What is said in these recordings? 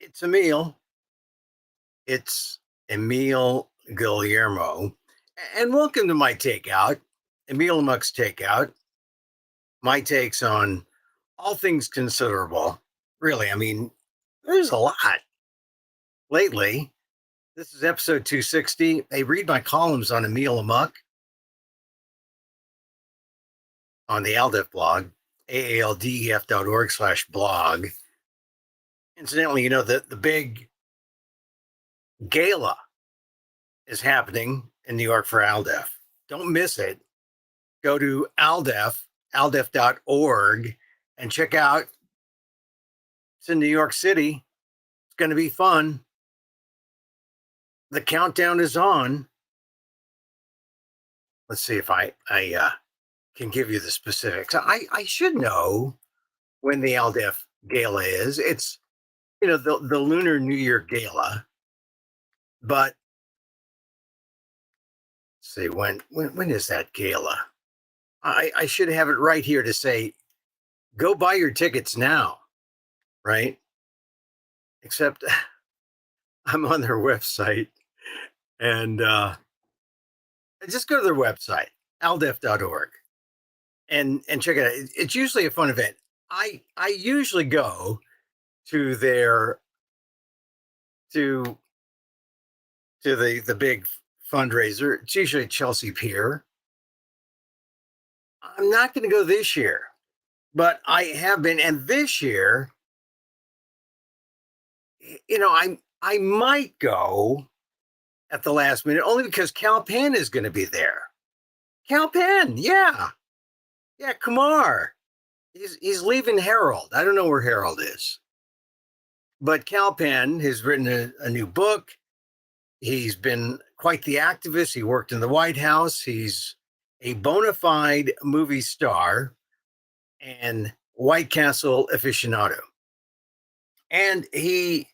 It's Emil. It's Emil Guillermo. And welcome to my takeout, Emil Amok's takeout. My takes on all things considerable. Really, there's a lot lately. This is episode 260. I read my columns on Emil Amok on the ALDEF blog, aaldef.org/blog. Incidentally, the big gala is happening in New York for ALDEF. Don't miss it. Go to aldef.org, and check out. It's in New York City. It's going to be fun. The countdown is on. Let's see if I can give you the specifics. I should know when the ALDEF Gala is. It's, the Lunar New Year Gala. But let's see, when is that gala? I should have it right here to say, go buy your tickets now, right? Except I'm on their website, and just go to their website, aldef.org, and check it out. It's usually a fun event. I usually go to their to the big fundraiser. It's usually Chelsea Pier. I'm not going to go this year, but I have been, and this year, I might go at the last minute only because Cal Penn is going to be there. Cal Penn, yeah, Kumar. He's leaving Herald. I don't know where Herald is, but Cal Penn has written a new book. He's been quite the activist. He worked in the White House. He's a bona fide movie star and White Castle aficionado. And he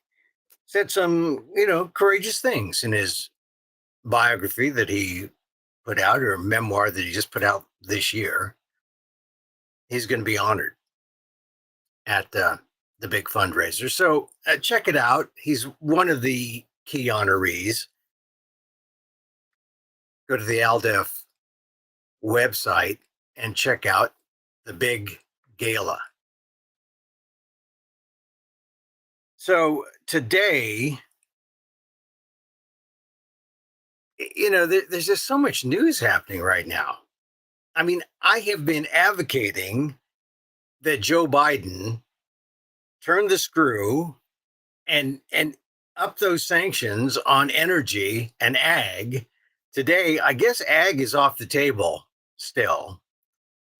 said some, courageous things in his biography that he put out, or memoir that he just put out this year. He's going to be honored at the big fundraiser. So check it out. He's one of the key honorees. Go to the ALDEF website and check out the big gala. So today, there's just so much news happening right now. I have been advocating that Joe Biden turn the screw and up those sanctions on energy and ag. Today, I guess ag is off the table still.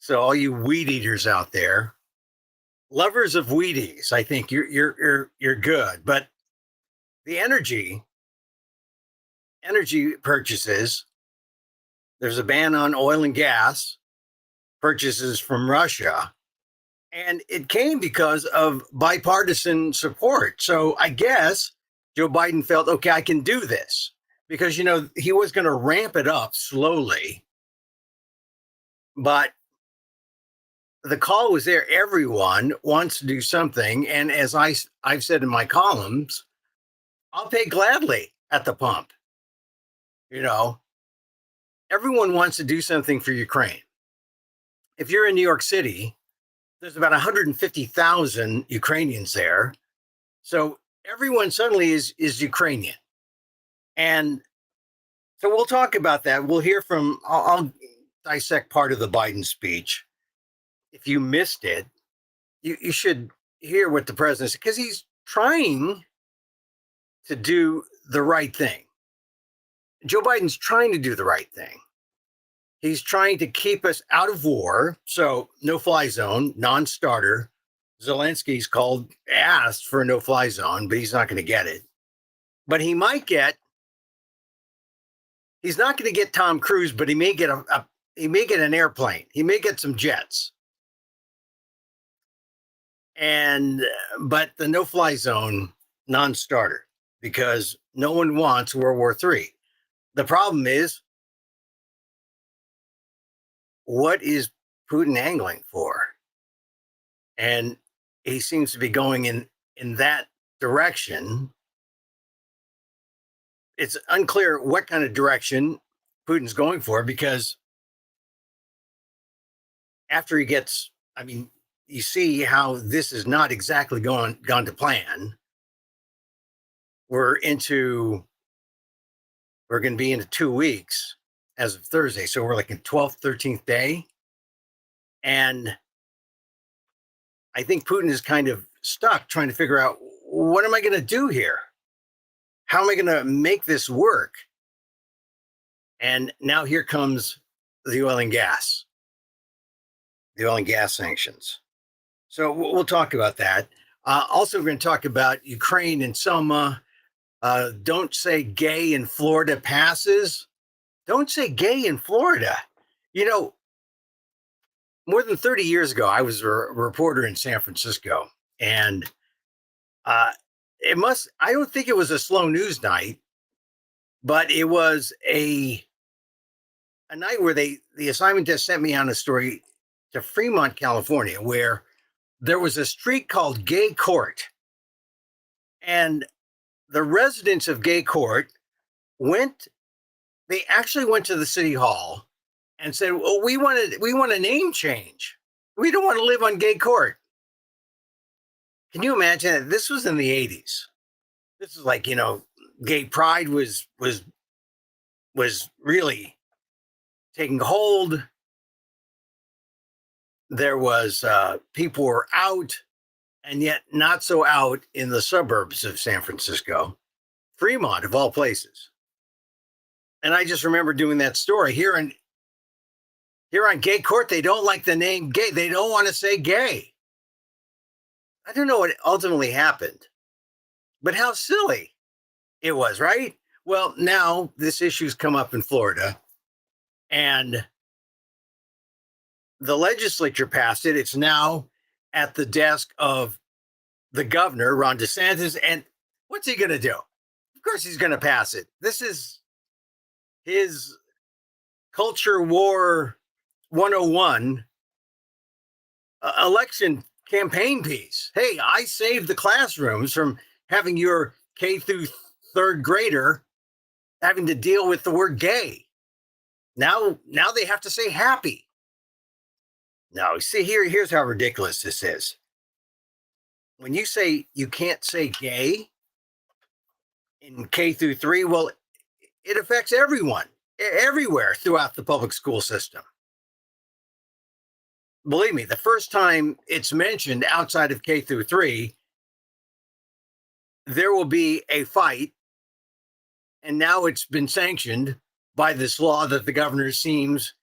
So all you weed eaters out there, lovers of Wheaties, I think you're good. But the energy purchases, there's a ban on oil and gas purchases from Russia. And it came because of bipartisan support. So I guess Joe Biden felt, okay, I can do this because, he was going to ramp it up slowly. But the call was there. Everyone wants to do something. And as I've said in my columns, I'll pay gladly at the pump. Everyone wants to do something for Ukraine. If you're in New York City, there's about 150,000 Ukrainians there. So everyone suddenly is Ukrainian. And so we'll talk about that. We'll hear from, I'll dissect part of the Biden speech. If you missed it, you should hear what the president said, because he's trying to do the right thing. Joe Biden's trying to do the right thing. He's trying to keep us out of war. So no-fly zone, non-starter. Zelensky's asked for a no-fly zone, but he's not going to get it. But he's not going to get Tom Cruise, but he may get an airplane. He may get some jets. But the no-fly zone, non-starter, because no one wants World War III. The problem is, what is Putin angling for? And he seems to be going in that direction. It's unclear what kind of direction Putin's going for because after he gets, I mean, you see how this is not exactly gone to plan. We're into we're going to be into 2 weeks as of Thursday, so we're like in 12th, 13th day, and I think Putin is kind of stuck trying to figure out what am I going to do here? How am I going to make this work? And now here comes the the oil and gas sanctions. So we'll talk about that. Also, we're going to talk about Ukraine and Selma. Don't say gay in Florida passes. Don't say gay in Florida. You know, more than 30 years ago, I was a reporter in San Francisco, and uh, I don't think it was a slow news night, but it was a night where the assignment just sent me on a story to Fremont, California, where there was a street called Gay Court, and the residents of Gay Court went. They actually went to the city hall and said, "Well, we want a name change. We don't want to live on Gay Court." Can you imagine that? This was in the 80s. This is like, gay pride was really taking hold. There was people were out, and yet not so out in the suburbs of San Francisco, Fremont of all places. And I just remember doing that story here on Gay Court. They don't like the name gay. They don't want to say gay. I don't know what ultimately happened, but how silly it was, right? Well, now this issue's come up in Florida, and the legislature passed it. It's now at the desk of the governor, Ron DeSantis. And what's he going to do? Of course, he's going to pass it. This is his culture war 101 election campaign piece. Hey, I saved the classrooms from having your K through third grader having to deal with the word gay. Now they have to say happy. Now, see, here's how ridiculous this is. When you say you can't say gay in K through 3, well, it affects everyone, everywhere throughout the public school system. Believe me, the first time it's mentioned outside of K through 3, there will be a fight. And now it's been sanctioned by this law that the governor seems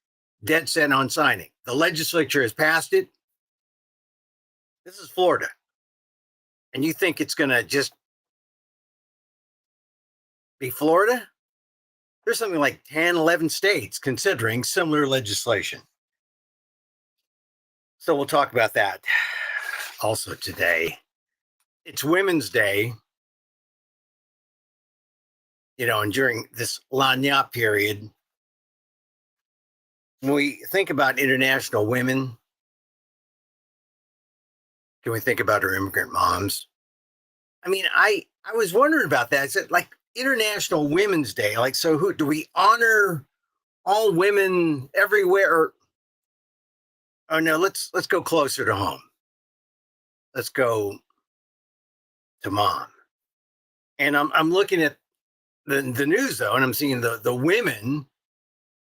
dead set on signing. The legislature has passed it. This is Florida. And you think it's going to just be Florida? There's something like 10, 11 states considering similar legislation. So we'll talk about that also today. It's Women's Day, and during this Lagna period, when we think about international women, can we think about our immigrant moms? I mean, I was wondering about that. Is it like International Women's Day? Like, so who do we honor all women everywhere? Or, oh no, let's go closer to home. Let's go to mom. And I'm looking at the news though, and I'm seeing the women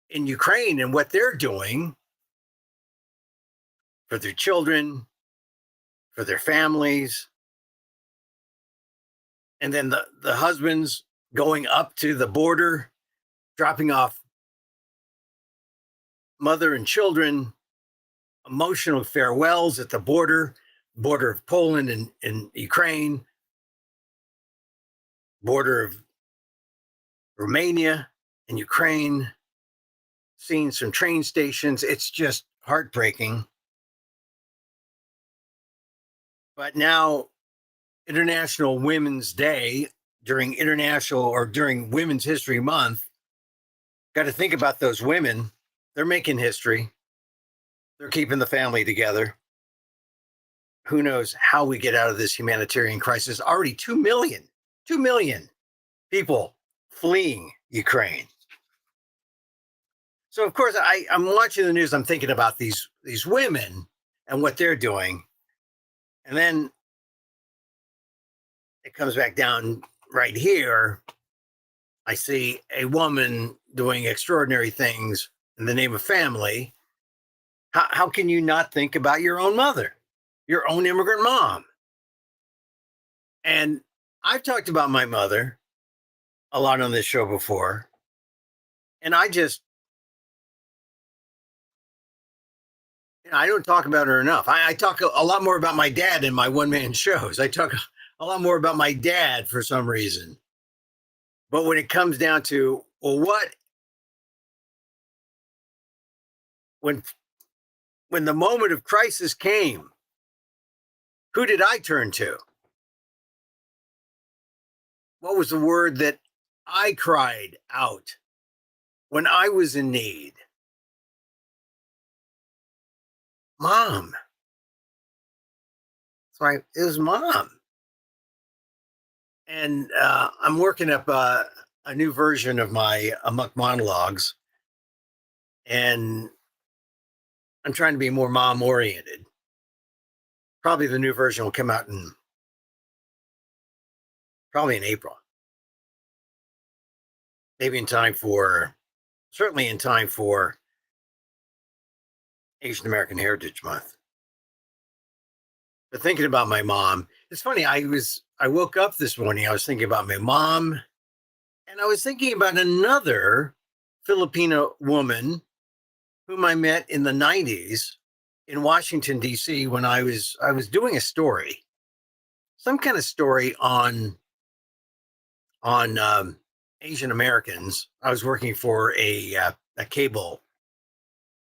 in Ukraine and what they're doing for their children, for their families. And then the husbands going up to the border, dropping off mother and children, emotional farewells at the border of Poland and Ukraine, border of Romania and Ukraine, seeing some train stations. It's just heartbreaking. But now, International Women's Day, during Women's History Month, got to think about those women. They're making history. They're keeping the family together. who knows how we get out of this humanitarian crisis. Already 2 million people fleeing Ukraine. So of course I'm watching the news. I'm thinking about these women and what they're doing, and then it comes back down right here. I see a woman doing extraordinary things in the name of family. How can you not think about your own mother, your own immigrant mom? And I've talked about my mother a lot on this show before, and I don't talk about her enough. I talk a lot more about my dad in my one man shows. I talk a lot more about my dad for some reason. But when it comes down to, well, when when the moment of crisis came, who did I turn to? What was the word that I cried out when I was in need? Mom. So it was mom. And I'm working up a new version of my Amok monologues, and I'm trying to be more mom oriented. Probably the new version will come out in probably in April. Maybe in time for, certainly in time for Asian American Heritage Month. But thinking about my mom, it's funny. I woke up this morning. I was thinking about my mom, and I was thinking about another Filipino woman whom I met in the '90s in Washington D.C. when I was doing a story, some kind of story on Asian Americans. I was working for a cable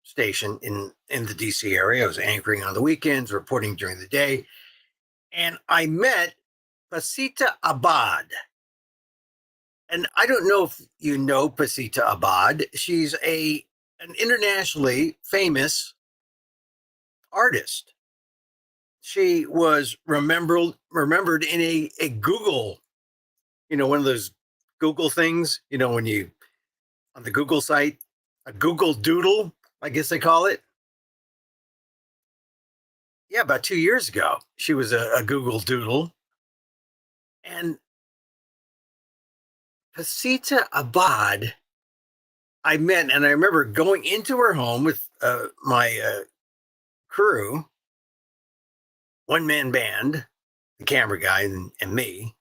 station in the DC area. I was anchoring on the weekends, reporting during the day, and I met Pasita Abad. And I don't know if you know Pasita Abad. She's a an internationally famous artist. She was remembered in a Google, one of those Google things, when you on the Google site, a Google Doodle, I guess they call it. Yeah, about 2 years ago, she was a Google Doodle. And Pasita Abad, I met, and I remember going into her home with my crew, one man band, the camera guy, and me.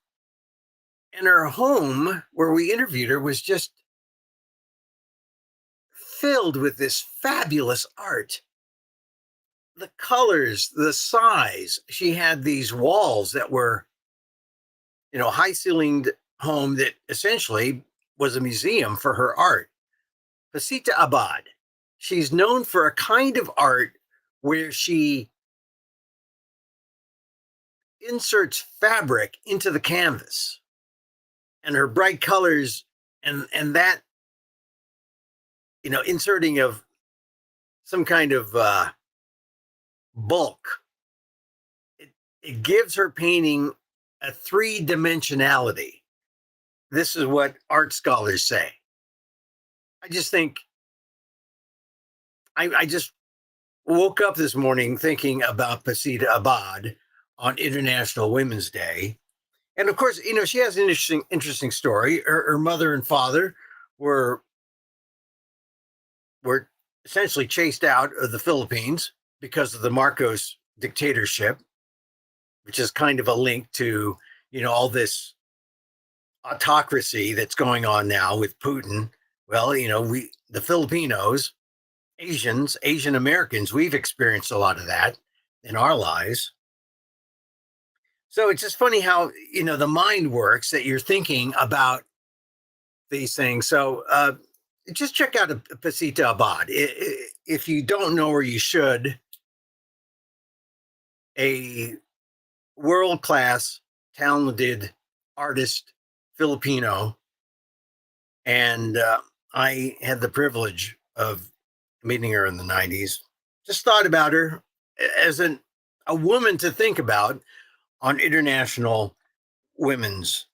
And her home, where we interviewed her, was just filled with this fabulous art. The colors, the size. She had these walls that were, high ceilinged home that essentially was a museum for her art. Pasita Abad. She's known for a kind of art where she inserts fabric into the canvas, and her bright colors and that, inserting of some kind of bulk, it, it gives her painting a three-dimensionality. This is what art scholars say. I just think I just woke up this morning thinking about Pasita Abad on International Women's Day. And of course, she has an interesting story. Her mother and father were were essentially chased out of the Philippines because of the Marcos dictatorship, which is kind of a link to, all this autocracy that's going on now with Putin. Well, the Filipinos, Asian Americans, we've experienced a lot of that in our lives. So it's just funny how, the mind works, that you're thinking about these things. So just check out a Pasita Abad. If you don't know her, you should. A world class, talented artist, Filipino. And I had the privilege of meeting her in the '90s. Just thought about her as a woman to think about on International Women's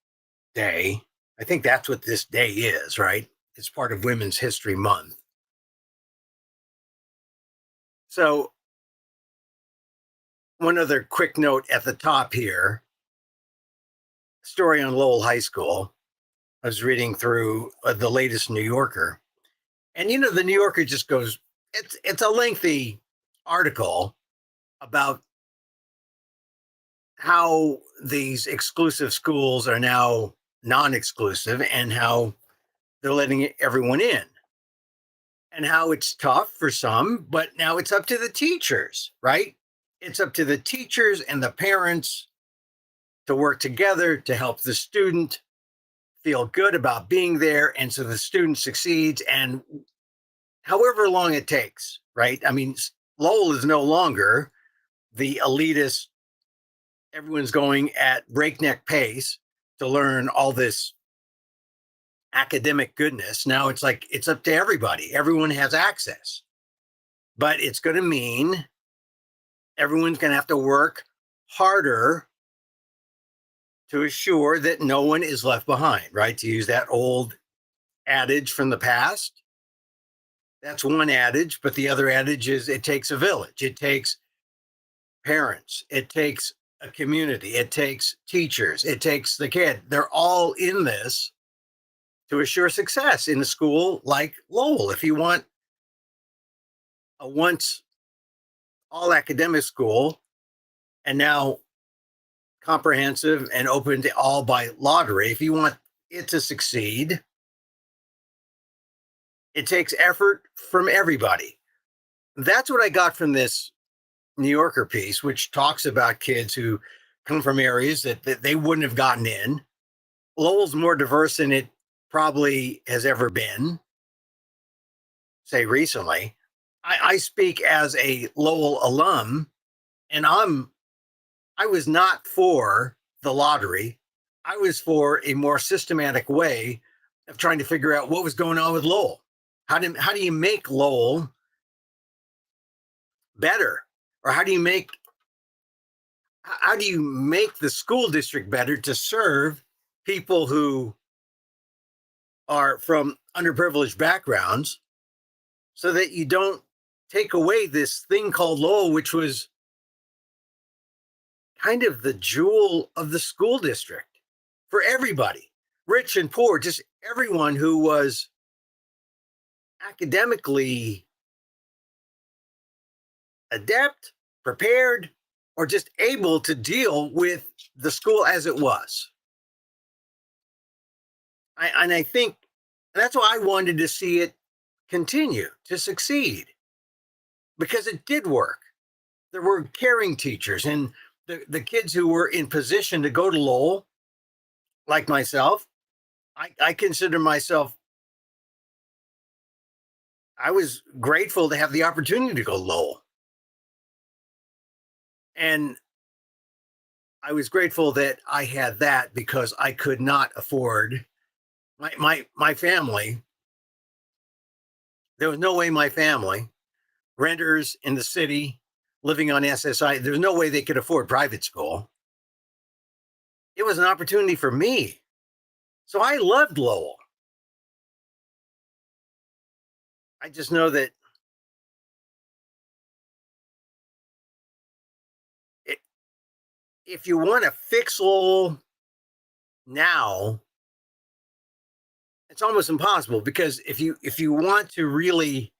Day. I think that's what this day is, right? It's part of Women's History Month. So, one other quick note at the top here, story on Lowell High School. I was reading through the latest New Yorker, and the New Yorker just goes. It's a lengthy article about how these exclusive schools are now non-exclusive and how they're letting everyone in, and how it's tough for some, but now it's up to the teachers, right? It's up to the teachers and the parents to work together to help the student feel good about being there. And so the student succeeds. And however long it takes, right? I mean, Lowell is no longer the elitist, everyone's going at breakneck pace to learn all this academic goodness. Now it's like it's up to everybody. Everyone has access. But it's going to mean everyone's going to have to work harder to assure that no one is left behind, right? To use that old adage from the past. That's one adage, but the other adage is it takes a village. It takes parents. It takes a community. It takes teachers. It takes the kid. They're all in this to assure success in a school like Lowell. If you want a once all academic school and now comprehensive and open to all by lottery, if you want it to succeed, it takes effort from everybody. That's what I got from this New Yorker piece, which talks about kids who come from areas that they wouldn't have gotten in. Lowell's more diverse than it probably has ever been, say recently. I speak as a Lowell alum, and I was not for the lottery. I was for a more systematic way of trying to figure out what was going on with Lowell. How do you make Lowell better, or how do you make the school district better to serve people who are from underprivileged backgrounds, so that you don't take away this thing called Lowell, which was kind of the jewel of the school district for everybody, rich and poor, just everyone who was academically adept, prepared, or just able to deal with the school as it was. I think that's why I wanted to see it continue to succeed, because it did work. There were caring teachers, and the kids who were in position to go to Lowell, like myself, I consider myself, I was grateful to have the opportunity to go to Lowell. And I was grateful that I had that, because I could not afford my family. There was no way my family, renters in the city, living on SSI, there's no way they could afford private school. It was an opportunity for me. So I loved Lowell. I just know that it, if you want to fix Lowell now, it's almost impossible, because if you want to really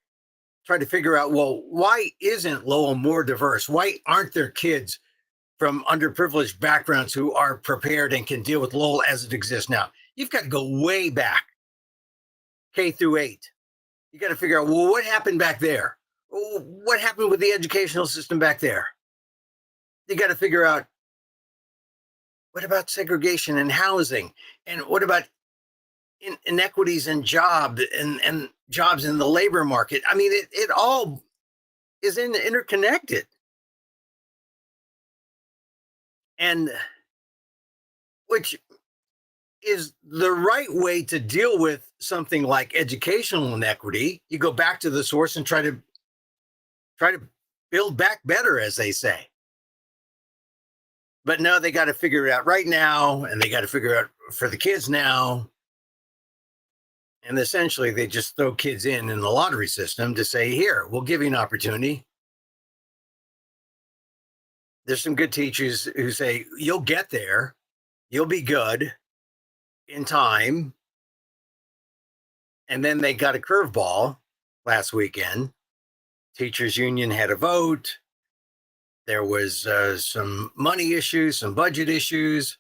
try to figure out, well, why isn't Lowell more diverse? Why aren't there kids from underprivileged backgrounds who are prepared and can deal with Lowell as it exists now? You've got to go way back, K through 8. You got to figure out, well, what happened back there? What happened with the educational system back there? You got to figure out, what about segregation and housing? And what about inequities in and jobs in the labor market? I mean, it all is interconnected. And which is the right way to deal with something like educational inequity. You go back to the source and try to build back better, as they say. But no, they got to figure it out right now, and they got to figure it out for the kids now. And essentially, they just throw kids in the lottery system to say, here, we'll give you an opportunity. There's some good teachers who say, you'll get there, you'll be good in time. And then they got a curveball last weekend. Teachers union had a vote. There was some money issues, some budget issues.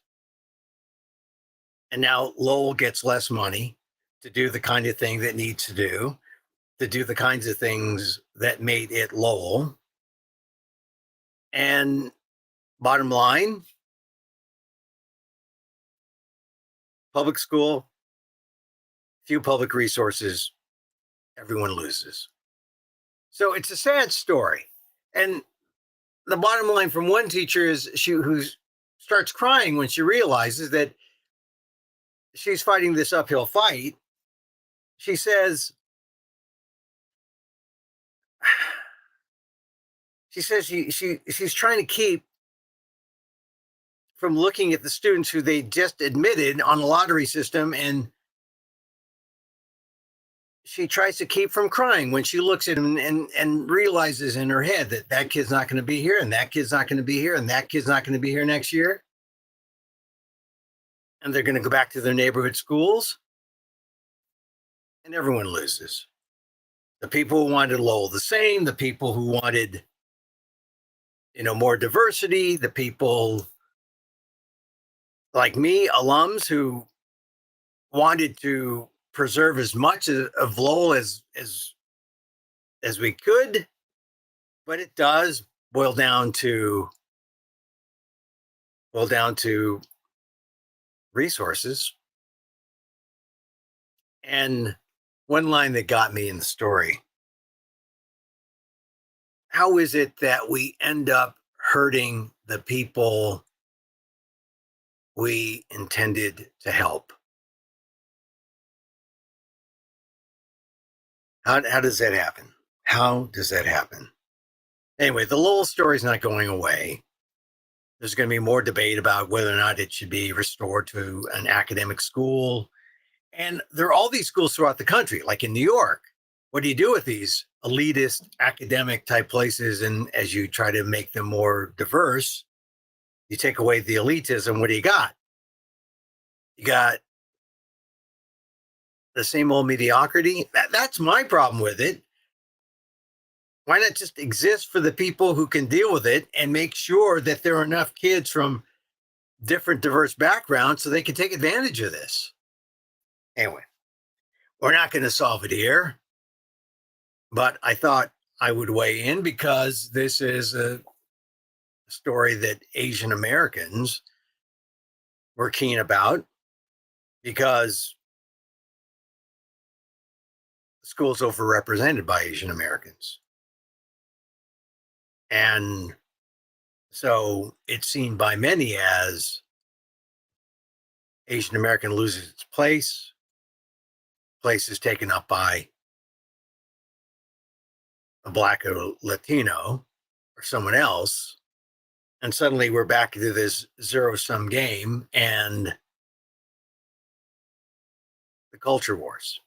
And now Lowell gets less money to do the kind of thing that needs to do the kinds of things that made it Lowell. And bottom line, public school, few public resources, everyone loses. So it's a sad story. And the bottom line from one teacher is she who starts crying when she realizes that she's fighting this uphill fight. She says, she's trying to keep from looking at the students who they just admitted on a lottery system, and she tries to keep from crying when she looks at him and realizes in her head that that kid's not going to be here, and that kid's not going to be here, and that kid's not going to be here next year, and they're going to go back to their neighborhood schools, and everyone loses. The people who wanted Lowell the same, the people who wanted, more diversity, the people like me, alums who wanted to preserve as much of Lowell as we could, but it does boil down to resources. And one line that got me in the story: how is it that we end up hurting the people we intended to help? How does that happen? How does that happen? Anyway, the Lowell story is not going away. There's going to be more debate about whether or not it should be restored to an academic school. And there are all these schools throughout the country, like in New York. What do you do with these elitist academic type places? And as you try to make them more diverse, you take away the elitism. What do you got? You got the same old mediocrity. That's my problem with it. Why not just exist for the people who can deal with it and make sure that there are enough kids from different diverse backgrounds so they can take advantage of this? Anyway, we're not going to solve it here, but I thought I would weigh in because this is a story that Asian Americans were keen about, because the school's overrepresented by Asian Americans. And so it's seen by many as Asian American loses its place is taken up by a Black or Latino or someone else. And suddenly we're back to this zero-sum game and the culture wars,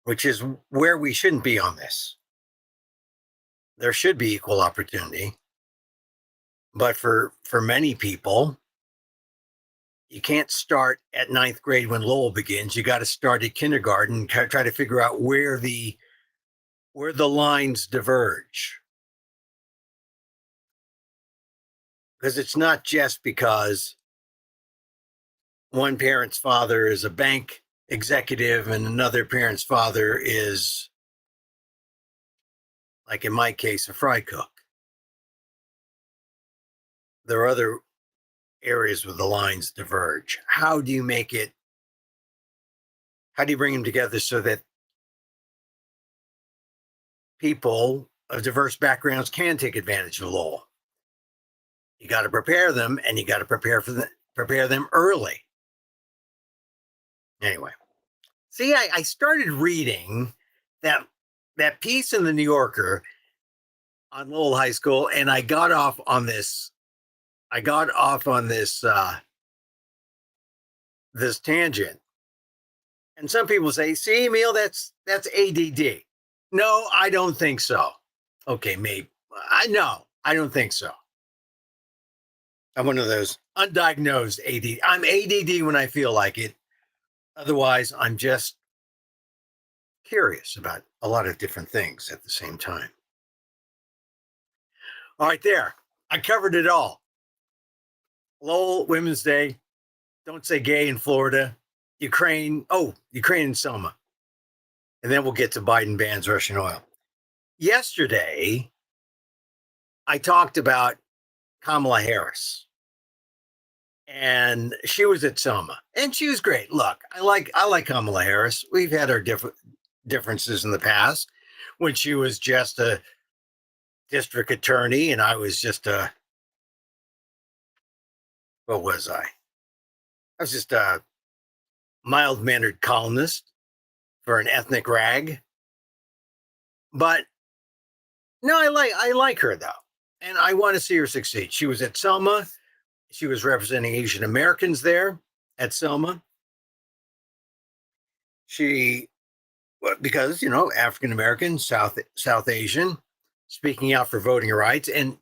which is where we shouldn't be on this. There should be equal opportunity. But for many people, you can't start at ninth grade when Lowell begins. You got to start at kindergarten, try to figure out where the lines diverge. Because it's not just because one parent's father is a bank executive and another parent's father is, like in my case, a fry cook. There are other areas where the lines diverge. How do you bring them together so that people of diverse backgrounds can take advantage of Lowell? You got to prepare them, and you got to prepare them early. Anyway, see, I started reading that piece in the New Yorker on Lowell High School, and I got off on this I got off on this tangent, and some people say, "See, Emil, that's ADD." No, I don't think so. Okay, maybe I know. I don't think so. I'm one of those undiagnosed ADD. I'm ADD when I feel like it. Otherwise, I'm just curious about a lot of different things at the same time. All right, there. I covered it all. Lowell, Women's Day. Don't say gay in Florida. Ukraine. Oh, Ukraine and Selma. And then we'll get to Biden bans Russian oil. Yesterday, I talked about Kamala Harris, and she was at Selma, and she was great. Look, I like Kamala Harris. We've had our differences in the past when she was just a district attorney, and I was just a what was I? I was just a mild mannered columnist for an ethnic rag. But no, I like her though, and I want to see her succeed. She was at Selma. She was representing Asian Americans there at Selma. She because African American, South Asian, speaking out for voting rights, and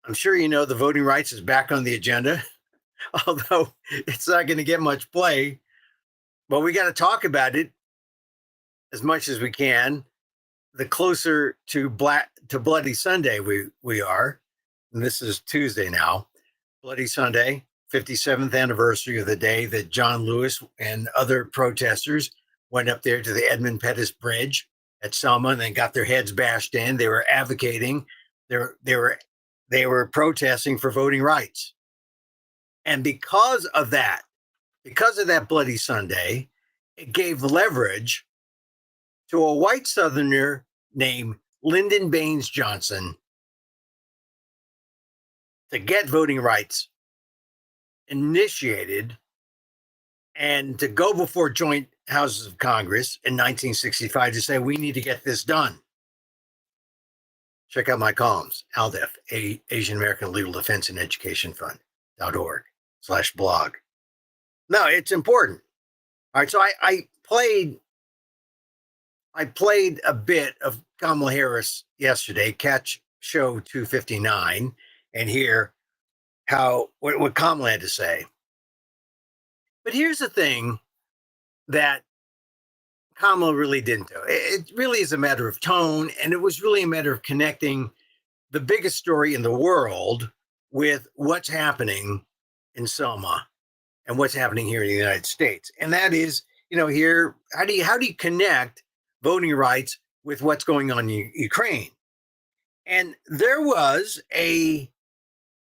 I'm sure the voting rights is back on the agenda, although it's not going to get much play. But we got to talk about it as much as we can. The closer to Bloody Sunday we are, and this is Tuesday now. Bloody Sunday, 57th anniversary of the day that John Lewis and other protesters went up there to the Edmund Pettus Bridge at Selma and then got their heads bashed in. They were advocating, they were they were they were protesting for voting rights. And because of that Bloody Sunday, it gave leverage to a white Southerner named Lyndon Baines Johnson to get voting rights initiated and to go before joint houses of Congress in 1965 to say, we need to get this done. Check out my columns, ALDEF, Asian American Legal Defense and Education Fund.org/blog. No, it's important. All right. So I played a bit of Kamala Harris yesterday, catch show 259, and hear what Kamala had to say. But here's the thing that Kamala really didn't do. It really is a matter of tone, and it was really a matter of connecting the biggest story in the world with what's happening in Selma and what's happening here in the United States. And that is, here, how do you connect voting rights with what's going on in Ukraine? And there was a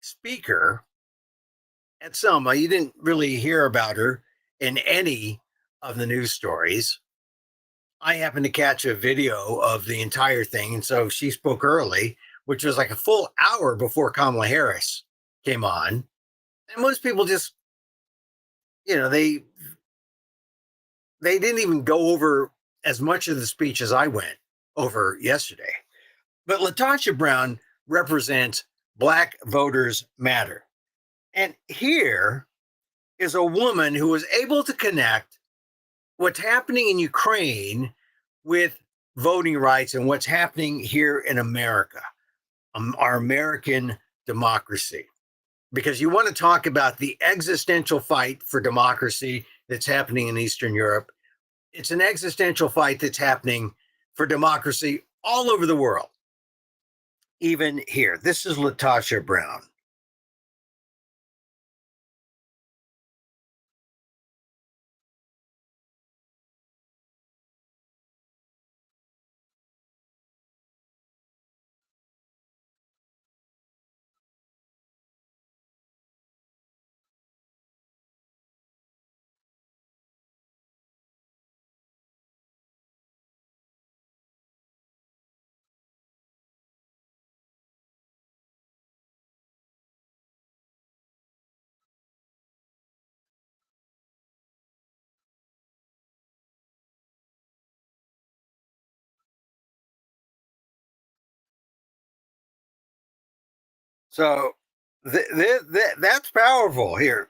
speaker at Selma. You didn't really hear about her in any of the news stories. I happened to catch a video of the entire thing. And so she spoke early, which was like a full hour before Kamala Harris came on. And most people just, they didn't even go over as much of the speech as I went over yesterday. But Latasha Brown represents Black Voters Matter. And here is a woman who was able to connect what's happening in Ukraine with voting rights and what's happening here in America, our American democracy. Because you want to talk about the existential fight for democracy that's happening in Eastern Europe. It's an existential fight that's happening for democracy all over the world, even here. This is Latasha Brown. So That's powerful here.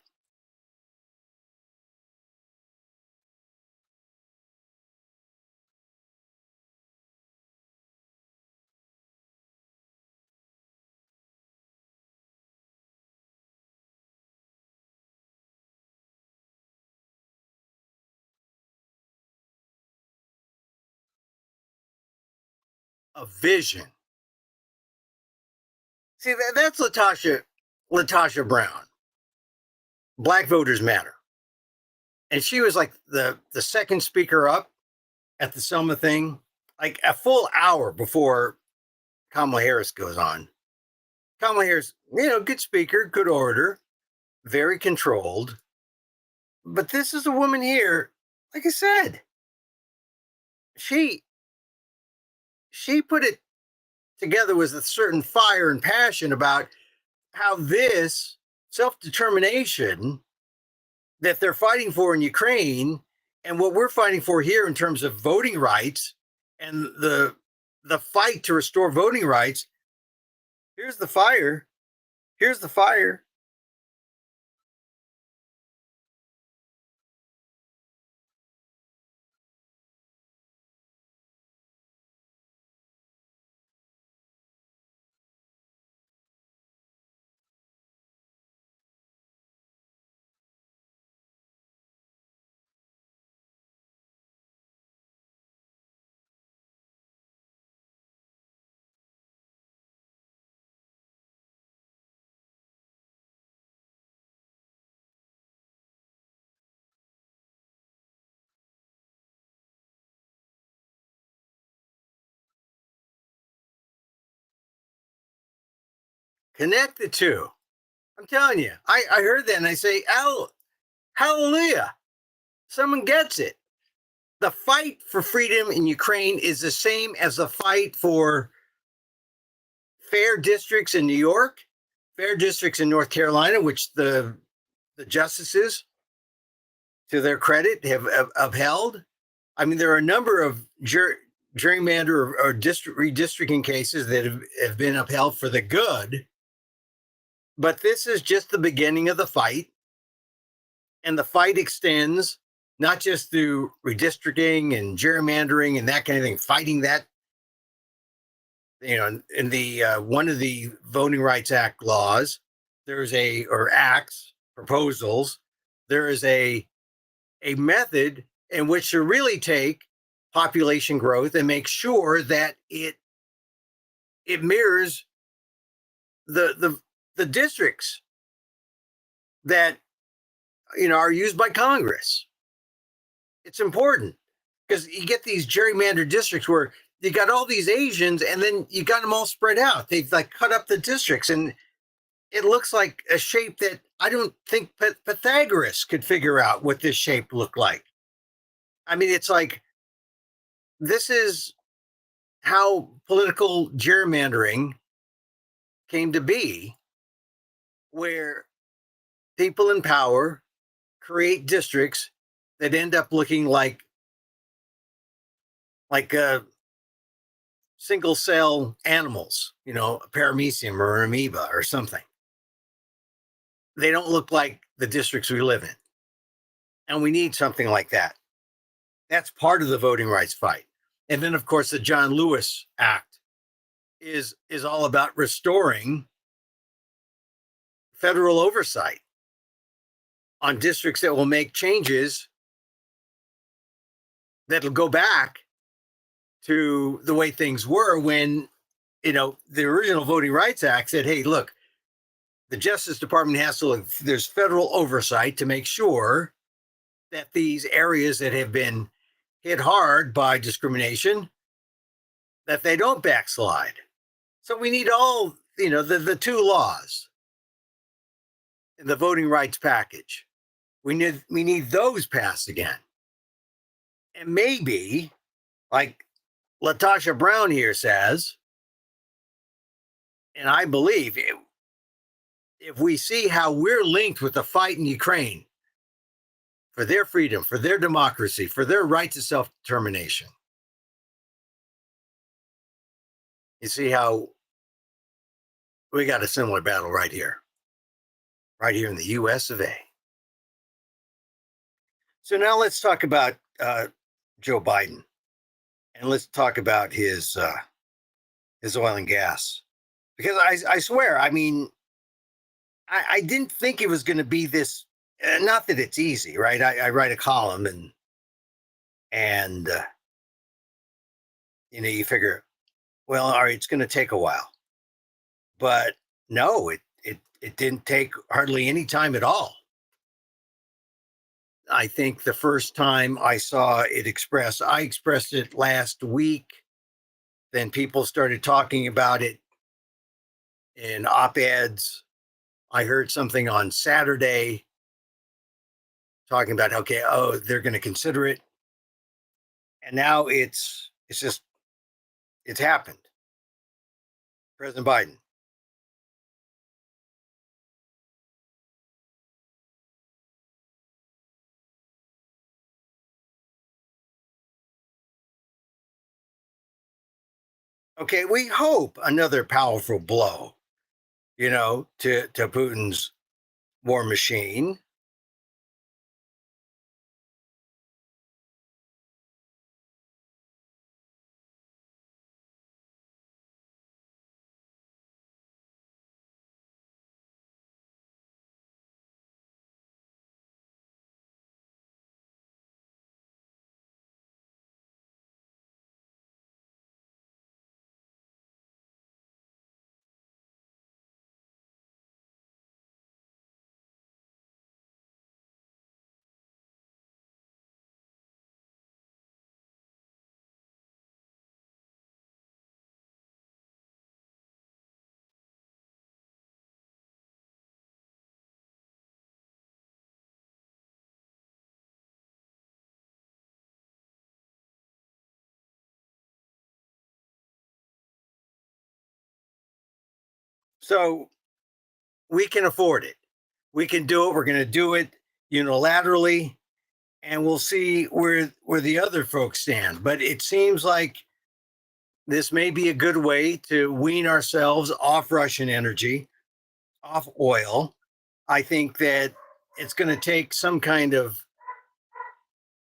A vision. See, that's Latasha Brown. Black voters matter. And she was like the second speaker up at the Selma thing, like a full hour before Kamala Harris goes on. Kamala Harris, good speaker, good orator, very controlled. But this is a woman here, like I said, she she put it together with a certain fire and passion about how this self-determination that they're fighting for in Ukraine and what we're fighting for here in terms of voting rights and the fight to restore voting rights. Here's the fire. Here's the fire. Connect the two. I'm telling you, I heard that and I say, oh, hallelujah. Someone gets it. The fight for freedom in Ukraine is the same as the fight for fair districts in New York, fair districts in North Carolina, which the justices, to their credit, have upheld. I mean, there are a number of gerrymander or district redistricting cases that have been upheld for the good, but this is just the beginning of the fight, and the fight extends not just through redistricting and gerrymandering and that kind of thing, fighting that. In the one of the Voting Rights Act laws, there's or acts proposals. There is a method in which to really take population growth and make sure that it mirrors the districts that are used by Congress. It's important because you get these gerrymandered districts where you got all these Asians and then you got them all spread out. They've like cut up the districts and it looks like a shape that I don't think Pythagoras could figure out what this shape looked like. I mean, it's like this is how political gerrymandering came to be, where people in power create districts that end up looking like single cell animals, a paramecium or an amoeba or something. They don't look like the districts we live in. And we need something like that. That's part of the voting rights fight. And then, of course, the John Lewis Act is all about restoring federal oversight on districts that will make changes that'll go back to the way things were when, the original Voting Rights Act said, hey, look, the Justice Department has to look, there's federal oversight to make sure that these areas that have been hit hard by discrimination, that they don't backslide. So we need all, the two laws in the voting rights package. We need those passed again. And maybe, like Latasha Brown here says, and I believe if we see how we're linked with the fight in Ukraine for their freedom, for their democracy, for their right to self determination, you see how we got a similar battle right here. right here in the US of A. So now let's talk about Joe Biden, and let's talk about his oil and gas. Because I swear, I mean, I didn't think it was going to be this. Not that it's easy, right? I write a column, and you figure, well, all right, it's going to take a while, but no, it didn't take hardly any time at all. I think the first time I saw it expressed, I expressed it last week. Then people started talking about it in op-eds. I heard something on Saturday talking about, okay, oh, they're going to consider it, and now it's just it's happened. President Biden. Okay, we hope another powerful blow, to Putin's war machine. So we can afford it. We can do it. We're going to do it unilaterally, and we'll see where the other folks stand. But it seems like this may be a good way to wean ourselves off Russian energy, off oil. I think that it's going to take some kind of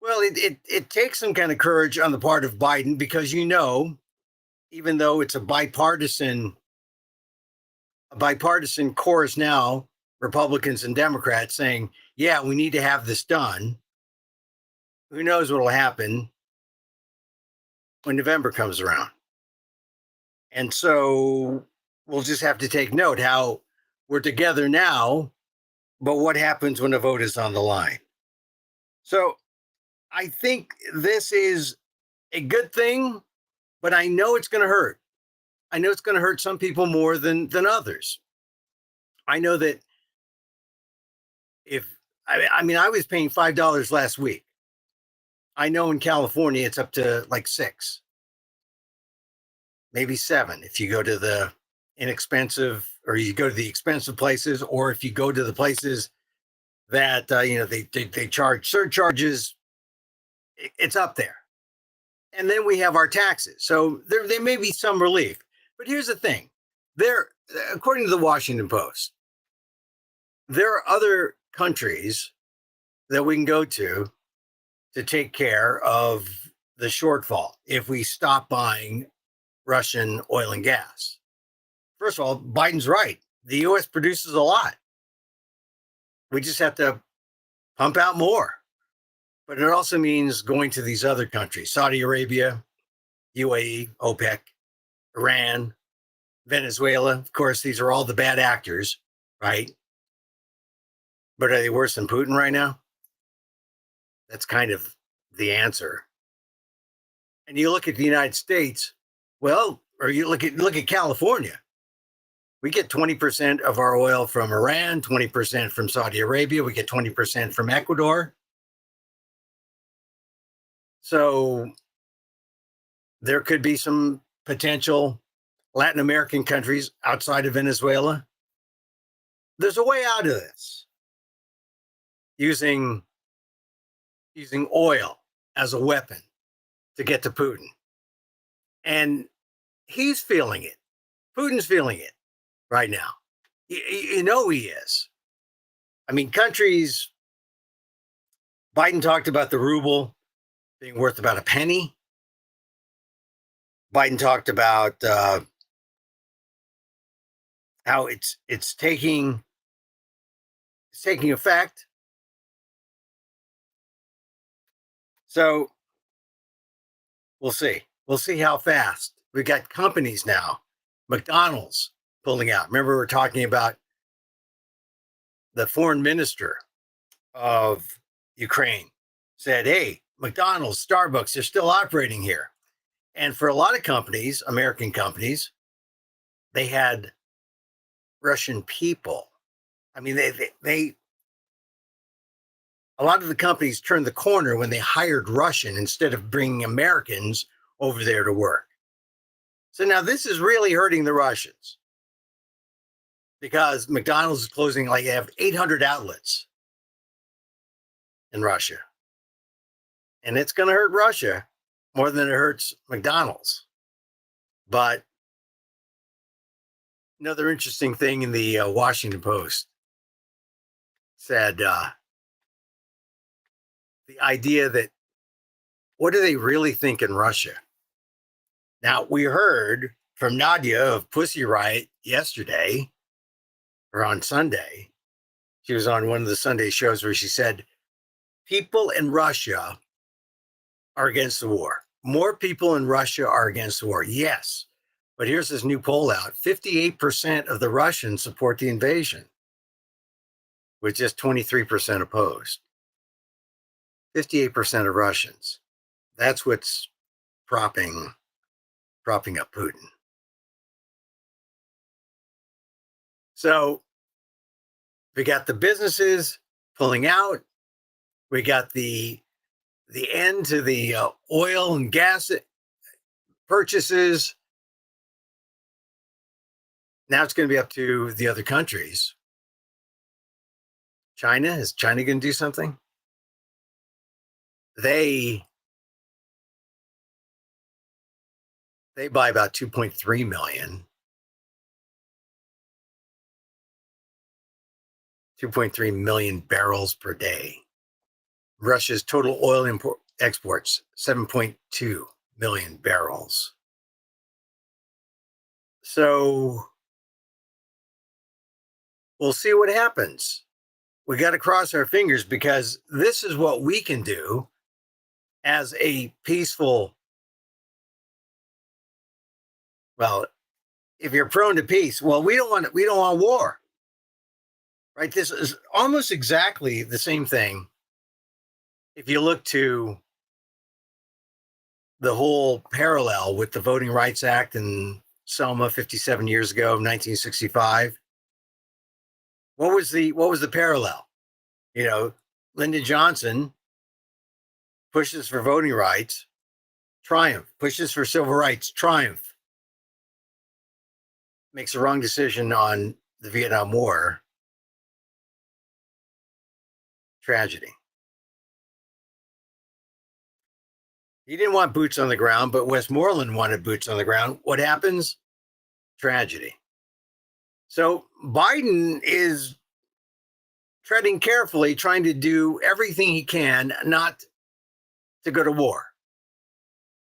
well, it takes some kind of courage on the part of Biden because even though it's a bipartisan chorus now, Republicans and Democrats saying, yeah, we need to have this done. Who knows what will happen when November comes around? And so we'll just have to take note how we're together now, but what happens when a vote is on the line? So I think this is a good thing, but I know it's going to hurt. I know it's going to hurt some people more than others. I know that if I mean I was paying $5 last week. I know in California it's up to like 6, maybe 7 if you go to the inexpensive or you go to the expensive places, or if you go to the places that they charge surcharges. It's up there, and then we have our taxes. So there may be some relief, but here's the thing: there, according to the Washington Post, there are other countries that we can go to take care of the shortfall if we stop buying Russian oil and gas. First of all, Biden's right. The U.S. produces a lot. We just have to pump out more. But it also means going to these other countries: Saudi Arabia, UAE, OPEC, Iran, Venezuela. Of course, these are all the bad actors, right? But are they worse than Putin right now? That's kind of the answer. And you look at the United States, well, or you look at California. We get 20% of our oil from Iran, 20% from Saudi Arabia, we get 20% from Ecuador. So there could be some potential Latin American countries outside of Venezuela. There's a way out of this using using oil as a weapon to get to Putin. And he's feeling it. Putin's feeling it right now. He is. I mean, countries, Biden talked about the ruble being worth about a penny. Biden talked about how it's taking effect. So we'll see. We'll see how fast. We got companies now. McDonald's pulling out. Remember, we were talking about the foreign minister of Ukraine said, hey, McDonald's, Starbucks, they're still operating here. And for a lot of companies, American companies, they had Russian people. I mean, they a lot of the companies turned the corner when they hired Russian instead of bringing Americans over there to work. So now this is really hurting the Russians because McDonald's is closing, like, they have 800 outlets in Russia. And it's going to hurt Russia more than it hurts McDonald's. But another interesting thing in the Washington Post said the idea that what do they really think in Russia? Now, we heard from Nadia of Pussy Riot yesterday or on Sunday. She was on one of the Sunday shows where she said, people in Russia are against the war. More people in Russia are against the war. Yes. But here's this new poll out. 58% of the Russians support the invasion, with just 23% opposed. 58% of Russians. That's what's propping up Putin. So we got the businesses pulling out. We got the end to the oil and gas purchases. Now it's going to be up to the other countries. China, is China going to do something? They buy about 2.3 million. 2.3 million barrels per day. Russia's total oil exports, 7.2 million barrels. So we'll see what happens. We got to cross our fingers because this is what we can do as a peaceful, well, if you're prone to peace, well, we don't want war. Right? This is almost exactly the same thing. If you look to the whole parallel with the Voting Rights Act in Selma 57 years ago, 1965, what was the parallel? You know, Lyndon Johnson pushes for voting rights, triumph. Pushes for civil rights, triumph. Makes the wrong decision on the Vietnam War, tragedy. He didn't want boots on the ground, but Westmoreland wanted boots on the ground. What happens? Tragedy. So Biden is treading carefully, trying to do everything he can not to go to war.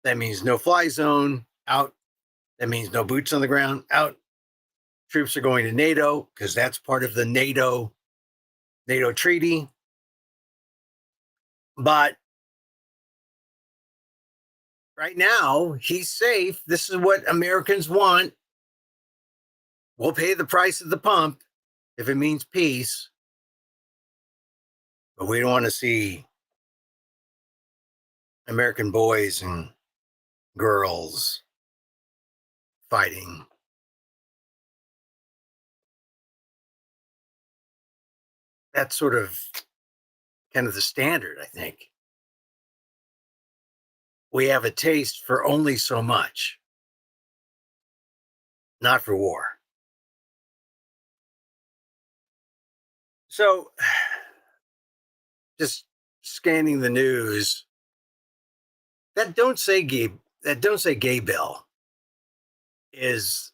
That means no fly zone, out. That means no boots on the ground, out. Troops are going to NATO because that's part of the NATO treaty. But right now, he's safe. This is what Americans want. We'll pay the price at the pump if it means peace. But we don't want to see American boys and girls fighting. That's sort of kind of the standard, I think. We have a taste for only so much, not for war. So, just scanning the news, that don't say gay bill is,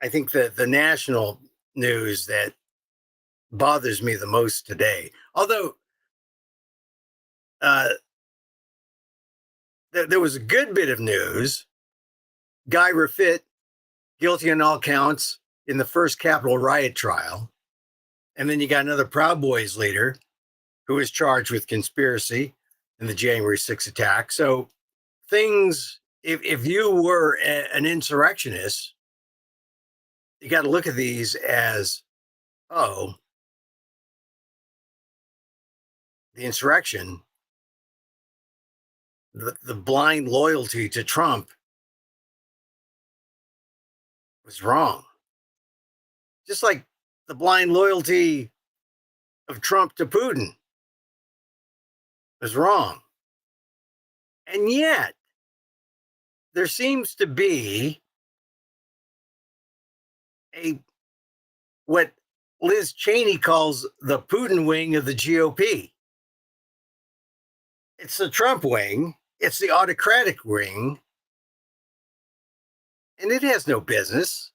I think, the national news that bothers me the most today. Although uh, there was a good bit of news. Guy Reffitt, guilty on all counts in the first Capitol riot trial. And then you got another Proud Boys leader who was charged with conspiracy in the January 6th attack. So things, if you were an insurrectionist, you got to look at these as, oh, the insurrection, the blind loyalty to Trump was wrong. Just like the blind loyalty of Trump to Putin was wrong. And yet, there seems to be a what Liz Cheney calls the Putin wing of the GOP. It's the Trump wing, it's the autocratic wing, and it has no business.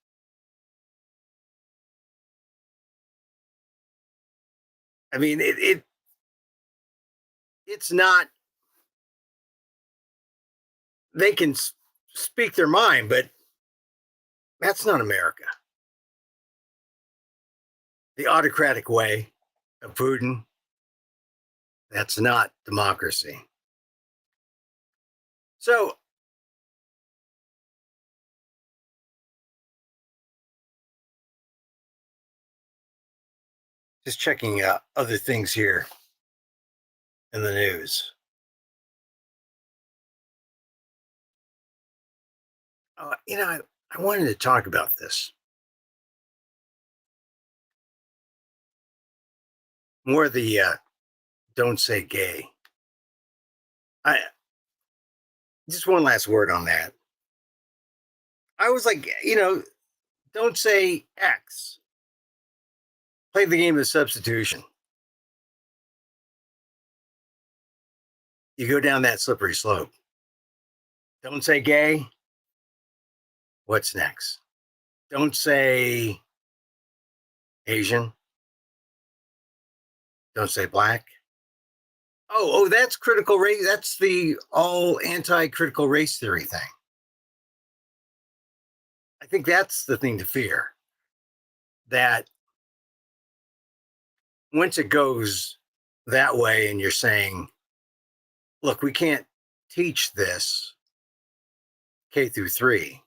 I mean, it's not. They can speak their mind, but that's not America. The autocratic way of Putin, that's not democracy. So, just checking out other things here in the news. I wanted to talk about this more. The don't say gay. I just one last word on that. I was like, don't say X. Play the game of substitution. You go down that slippery slope. Don't say gay. What's next? Don't say Asian. Don't say black. Oh, that's critical race. That's the all anti-critical race theory thing. I think that's the thing to fear. That once it goes that way and you're saying, look, we can't teach this K through 3.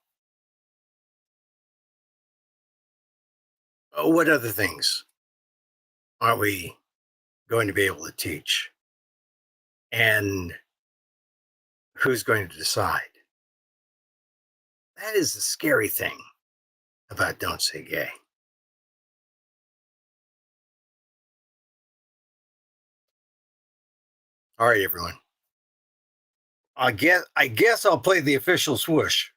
Oh, what other things aren't we going to be able to teach? And who's going to decide? That is the scary thing about Don't Say Gay. All right, everyone. I guess I'll play the official swoosh.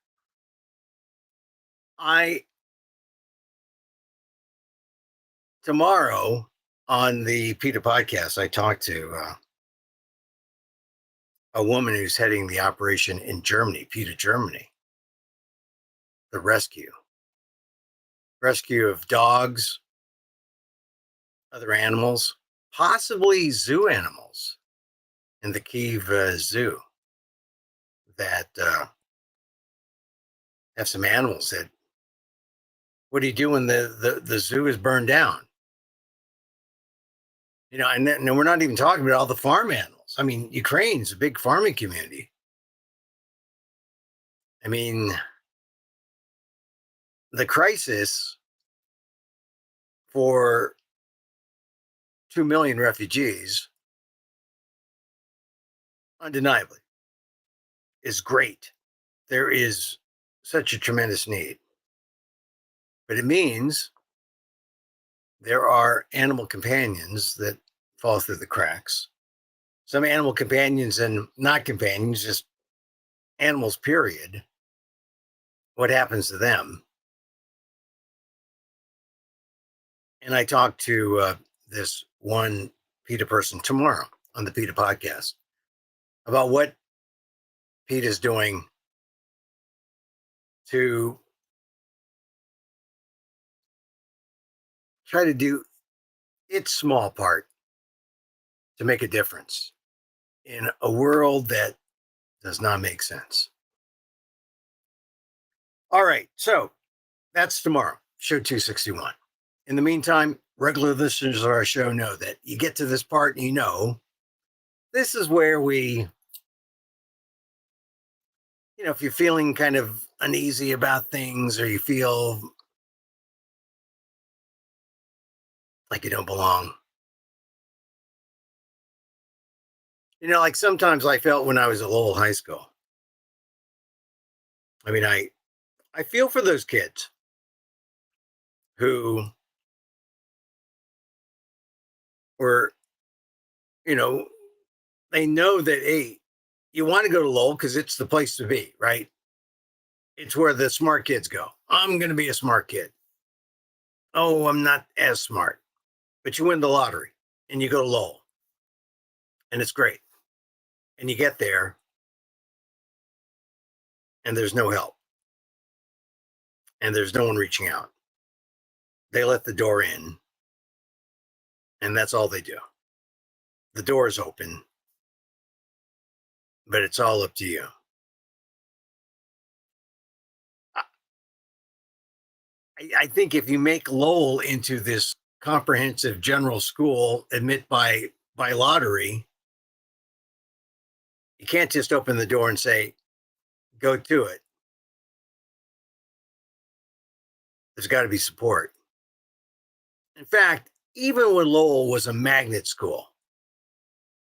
I Tomorrow on the PETA podcast, I talked to a woman who's heading the operation in Germany, PETA Germany, the rescue of dogs, other animals, possibly zoo animals in the Kiev zoo that have some animals that. What do you do when the zoo is burned down? And we're not even talking about all the farm animals. I mean, Ukraine's a big farming community. I mean, the crisis for 2 million refugees, undeniably, is great. There is such a tremendous need. But it means there are animal companions that fall through the cracks. Some animal companions and not companions, just animals, period. What happens to them? And I talked to this one PETA person tomorrow on the PETA podcast about what PETA is doing to try to do its small part to make a difference in a world that does not make sense. All right, so that's tomorrow, show 261. In the meantime, regular listeners of our show know that you get to this part and you know this is where we, if you're feeling kind of uneasy about things or you feel like you don't belong. Like sometimes I felt when I was at Lowell High School. I mean, I feel for those kids who were, you know, they know that, hey, you want to go to Lowell because it's the place to be, right? It's where the smart kids go. I'm going to be a smart kid. Oh, I'm not as smart, but you win the lottery and you go to Lowell and it's great. And you get there and there's no help and there's no one reaching out. They let the door in and that's all they do. The door is open, but it's all up to you. I think if you make Lowell into this comprehensive general school, admit by lottery, you can't just open the door and say, go to it. There's got to be support. In fact, even when Lowell was a magnet school,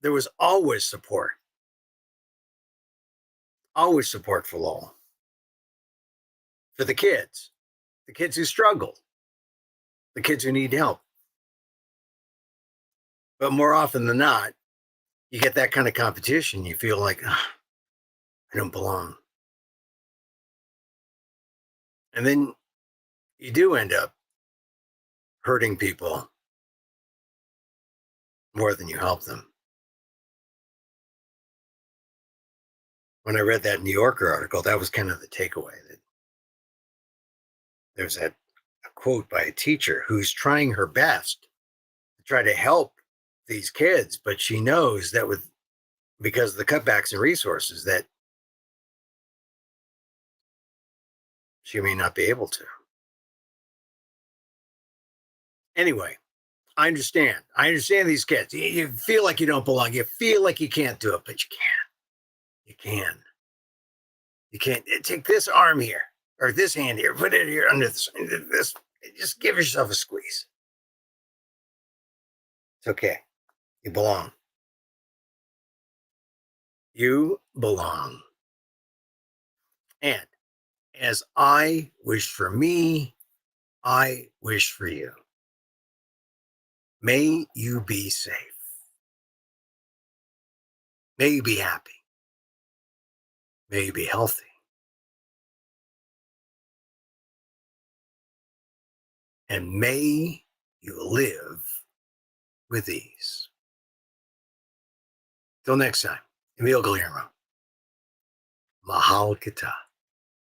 there was always support for Lowell, for the kids who struggled, the kids who need help. But more often than not, you get that kind of competition, you feel like, I don't belong. And then you do end up hurting people more than you help them. When I read that New Yorker article, that was kind of the takeaway. That there's a quote by a teacher who's trying her best to try to help these kids, but she knows that because of the cutbacks in resources that she may not be able to. Anyway, I understand. I understand these kids. You feel like you don't belong. You feel like you can't do it, but you can. You can. You can't take this arm here or this hand here, put it here under this. Just give yourself a squeeze. It's okay. You belong. You belong. And as I wish for me, I wish for you. May you be safe. May you be happy. May you be healthy. And may you live with ease. Till next time, Emil Guillermo. Mahal Kita.